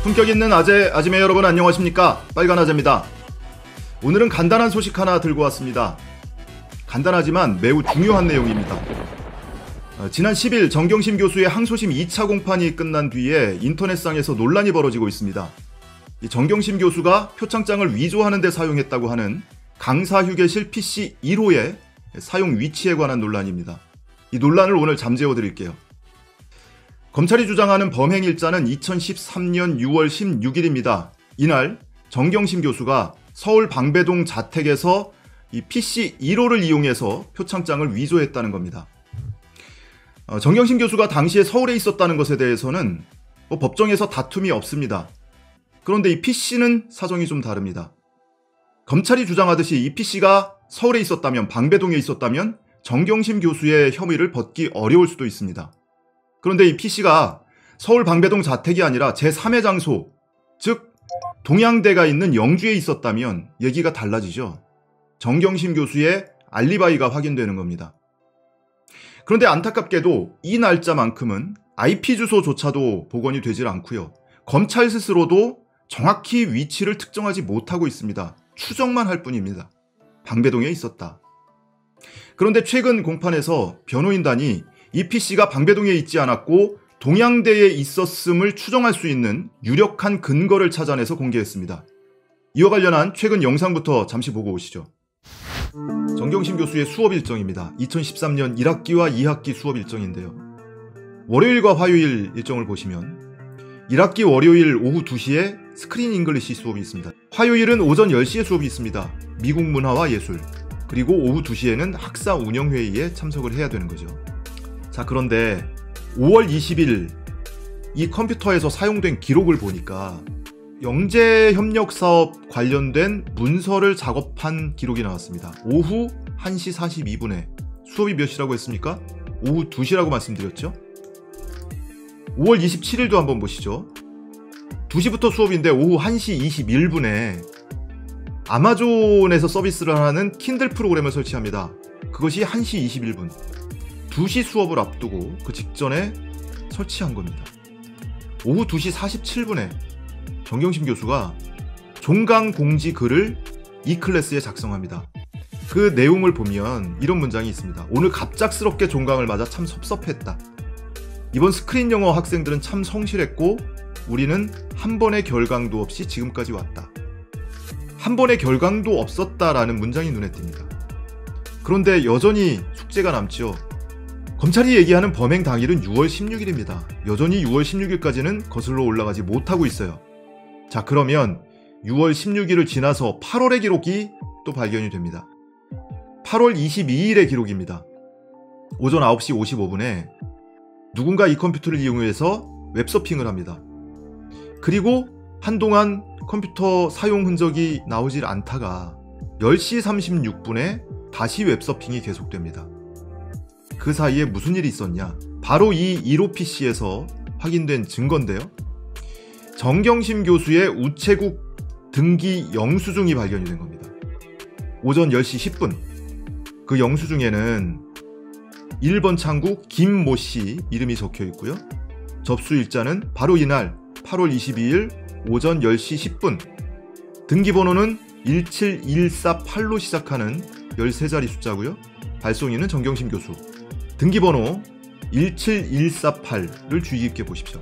품격 있는 아재매 여러분 안녕하십니까? 빨간아재입니다. 오늘은 간단한 소식 하나 들고 왔습니다. 간단하지만 매우 중요한 내용입니다. 지난 10일 정경심 교수의 항소심 2차 공판이 끝난 뒤에 인터넷상에서 논란이 벌어지고 있습니다. 이 정경심 교수가 표창장을 위조하는 데 사용했다고 하는 강사휴게실 PC 1호의 사용 위치에 관한 논란입니다. 이 논란을 오늘 잠재워 드릴게요. 검찰이 주장하는 범행 일자는 2013년 6월 16일입니다. 이날 정경심 교수가 서울 방배동 자택에서 이 PC 1호를 이용해서 표창장을 위조했다는 겁니다. 정경심 교수가 당시에 서울에 있었다는 것에 대해서는 법정에서 다툼이 없습니다. 그런데 이 PC는 사정이 좀 다릅니다. 검찰이 주장하듯이 이 PC가 서울에 있었다면, 방배동에 있었다면 정경심 교수의 혐의를 벗기 어려울 수도 있습니다. 그런데 이 PC가 서울 방배동 자택이 아니라 제3의 장소, 즉 동양대가 있는 영주에 있었다면 얘기가 달라지죠. 정경심 교수의 알리바이가 확인되는 겁니다. 그런데 안타깝게도 이 날짜만큼은 IP 주소조차도 복원이 되질 않고요. 검찰 스스로도 정확히 위치를 특정하지 못하고 있습니다. 추정만 할 뿐입니다. 방배동에 있었다. 그런데 최근 공판에서 변호인단이 이 PC가 방배동에 있지 않았고 동양대에 있었음을 추정할 수 있는 유력한 근거를 찾아내서 공개했습니다. 이와 관련한 최근 영상부터 잠시 보고 오시죠. 정경심 교수의 수업 일정입니다. 2013년 1학기와 2학기 수업 일정인데요. 월요일과 화요일 일정을 보시면 1학기 월요일 오후 2시에 스크린 잉글리시 수업이 있습니다. 화요일은 오전 10시에 수업이 있습니다. 미국 문화와 예술. 그리고 오후 2시에는 학사 운영회의에 참석을 해야 되는 거죠. 자, 그런데 5월 20일 이 컴퓨터에서 사용된 기록을 보니까 영재협력사업 관련된 문서를 작업한 기록이 나왔습니다. 오후 1시 42분에 수업이 몇 시라고 했습니까? 오후 2시라고 말씀드렸죠? 5월 27일도 한번 보시죠. 2시부터 수업인데 오후 1시 21분에 아마존에서 서비스를 하는 킨들 프로그램을 설치합니다. 그것이 1시 21분. 2시 수업을 앞두고 그 직전에 설치한 겁니다. 오후 2시 47분에 정경심 교수가 종강 공지 글을 e클래스에 작성합니다. 그 내용을 보면 이런 문장이 있습니다. 오늘 갑작스럽게 종강을 맞아 참 섭섭했다. 이번 스크린 영어 학생들은 참 성실했고 우리는 한 번의 결강도 없이 지금까지 왔다. 한 번의 결강도 없었다라는 문장이 눈에 띕니다. 그런데 여전히 숙제가 남죠. 검찰이 얘기하는 범행 당일은 6월 16일입니다. 여전히 6월 16일까지는 거슬러 올라가지 못하고 있어요. 자, 그러면 6월 16일을 지나서 8월의 기록이 또 발견이 됩니다. 8월 22일의 기록입니다. 오전 9시 55분에 누군가 이 컴퓨터를 이용해서 웹서핑을 합니다. 그리고 한동안 컴퓨터 사용 흔적이 나오질 않다가 10시 36분에 다시 웹서핑이 계속됩니다. 그 사이에 무슨 일이 있었냐? 바로 이 1호 PC에서 확인된 증거인데요. 정경심 교수의 우체국 등기 영수증이 발견이 된 겁니다. 오전 10시 10분. 그 영수증에는 1번 창구 김모 씨 이름이 적혀 있고요. 접수 일자는 바로 이날 8월 22일 오전 10시 10분. 등기번호는 17148로 시작하는 13자리 숫자고요. 발송인은 정경심 교수. 등기번호 17148를 주의 깊게 보십시오.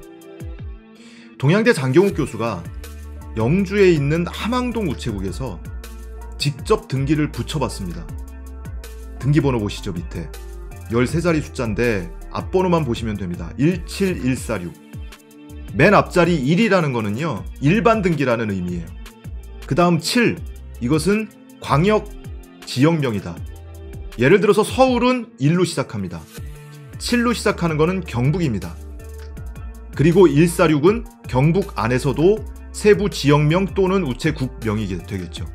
동양대 장경욱 교수가 영주에 있는 함항동 우체국에서 직접 등기를 붙여봤습니다. 등기번호 보시죠. 밑에 13자리 숫자인데 앞번호만 보시면 됩니다. 17146. 맨 앞자리 1이라는 거는요, 일반 등기라는 의미예요. 그 다음 7, 이것은 광역 지역명이다. 예를 들어서 서울은 1로 시작합니다. 7로 시작하는 거는 경북입니다. 그리고 146은 경북 안에서도 세부 지역명 또는 우체국명이 되겠죠.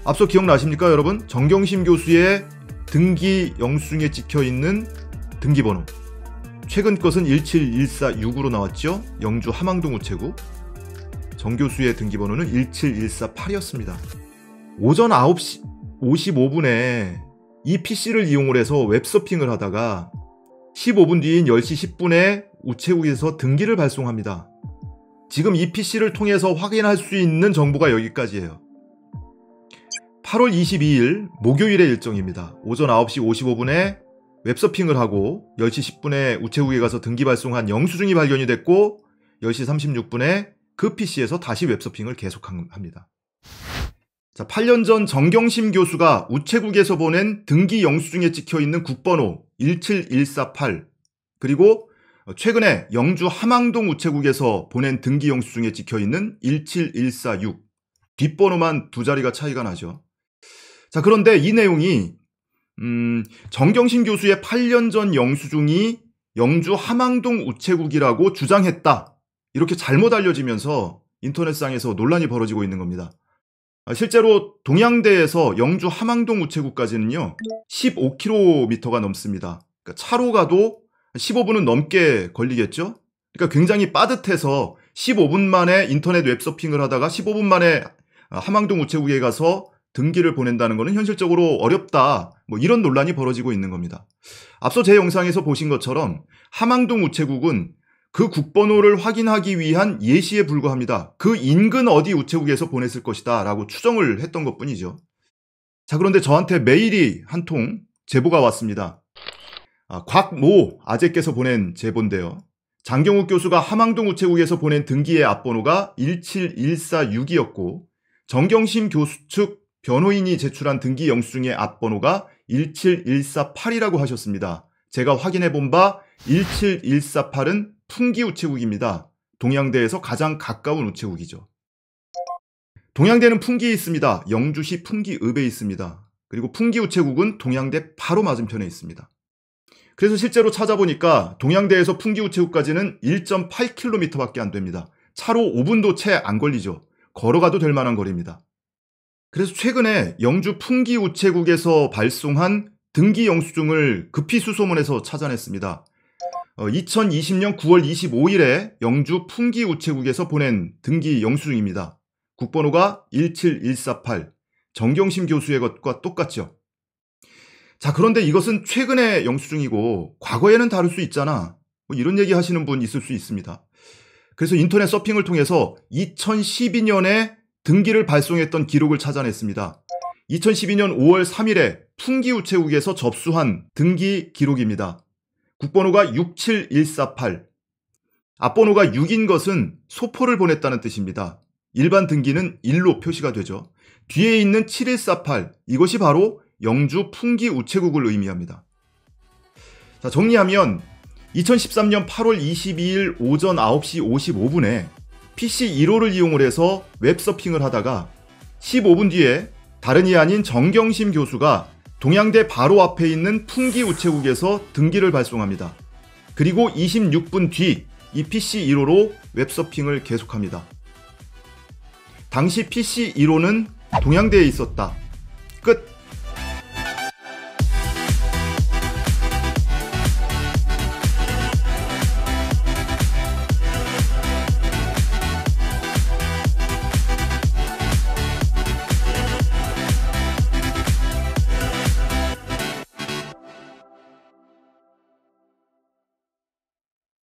앞서 기억나십니까, 여러분? 정경심 교수의 등기 영수증에 찍혀있는 등기번호. 최근 것은 17146으로 나왔죠. 영주 함항동 우체국. 정 교수의 등기번호는 17148이었습니다. 오전 9시 55분에 이 PC를 이용을 해서 웹서핑을 하다가 15분 뒤인 10시 10분에 우체국에서 등기를 발송합니다. 지금 이 PC를 통해서 확인할 수 있는 정보가 여기까지예요. 8월 22일 목요일의 일정입니다. 오전 9시 55분에 웹서핑을 하고 10시 10분에 우체국에 가서 등기 발송한 영수증이 발견이 됐고 10시 36분에 그 PC에서 다시 웹서핑을 계속합니다. 자, 8년 전 정경심 교수가 우체국에서 보낸 등기 영수증에 찍혀있는 국번호 17148 그리고 최근에 영주 함앙동 우체국에서 보낸 등기 영수증에 찍혀있는 17146 뒷번호만 두 자리가 차이가 나죠. 자, 그런데 이 내용이 정경심 교수의 8년 전 영수증이 영주 함앙동 우체국이라고 주장했다. 이렇게 잘못 알려지면서 인터넷상에서 논란이 벌어지고 있는 겁니다. 실제로 동양대에서 영주 함앙동 우체국까지는요 15km가 넘습니다. 그러니까 차로 가도 15분은 넘게 걸리겠죠. 그러니까 굉장히 빠듯해서 15분 만에 인터넷 웹서핑을 하다가 15분 만에 함앙동 우체국에 가서 등기를 보낸다는 것은 현실적으로 어렵다. 뭐 이런 논란이 벌어지고 있는 겁니다. 앞서 제 영상에서 보신 것처럼 함앙동 우체국은 그 국번호를 확인하기 위한 예시에 불과합니다. 그 인근 어디 우체국에서 보냈을 것이다 라고 추정을 했던 것뿐이죠. 자, 그런데 저한테 메일이 한 통 제보가 왔습니다. 곽모 아재께서 보낸 제보인데요. 장경욱 교수가 함앙동 우체국에서 보낸 등기의 앞번호가 17146이었고 정경심 교수 측 변호인이 제출한 등기 영수증의 앞번호가 17148이라고 하셨습니다. 제가 확인해 본 바 17148은 풍기 우체국입니다. 동양대에서 가장 가까운 우체국이죠. 동양대는 풍기에 있습니다. 영주시 풍기읍에 있습니다. 그리고 풍기 우체국은 동양대 바로 맞은편에 있습니다. 그래서 실제로 찾아보니까 동양대에서 풍기 우체국까지는 1.8km밖에 안 됩니다. 차로 5분도 채 안 걸리죠. 걸어가도 될 만한 거리입니다. 그래서 최근에 영주 풍기 우체국에서 발송한 등기 영수증을 급히 수소문해서 찾아냈습니다. 2020년 9월 25일에 영주 풍기 우체국에서 보낸 등기 영수증입니다. 국번호가 17148, 정경심 교수의 것과 똑같죠. 자, 그런데 이것은 최근의 영수증이고 과거에는 다를 수 있잖아. 뭐 이런 얘기 하시는 분 있을 수 있습니다. 그래서 인터넷 서핑을 통해서 2012년에 등기를 발송했던 기록을 찾아냈습니다. 2012년 5월 3일에 풍기 우체국에서 접수한 등기 기록입니다. 국번호가 67148. 앞번호가 6인 것은 소포를 보냈다는 뜻입니다. 일반 등기는 1로 표시가 되죠. 뒤에 있는 7148, 이것이 바로 영주 풍기 우체국을 의미합니다. 자, 정리하면 2013년 8월 22일 오전 9시 55분에 PC 1호를 이용을 해서 웹서핑을 하다가 15분 뒤에 다른 이 아닌 정경심 교수가 동양대 바로 앞에 있는 풍기 우체국에서 등기를 발송합니다. 그리고 26분 뒤 이 PC 1호로 웹서핑을 계속합니다. 당시 PC 1호는 동양대에 있었다. 끝.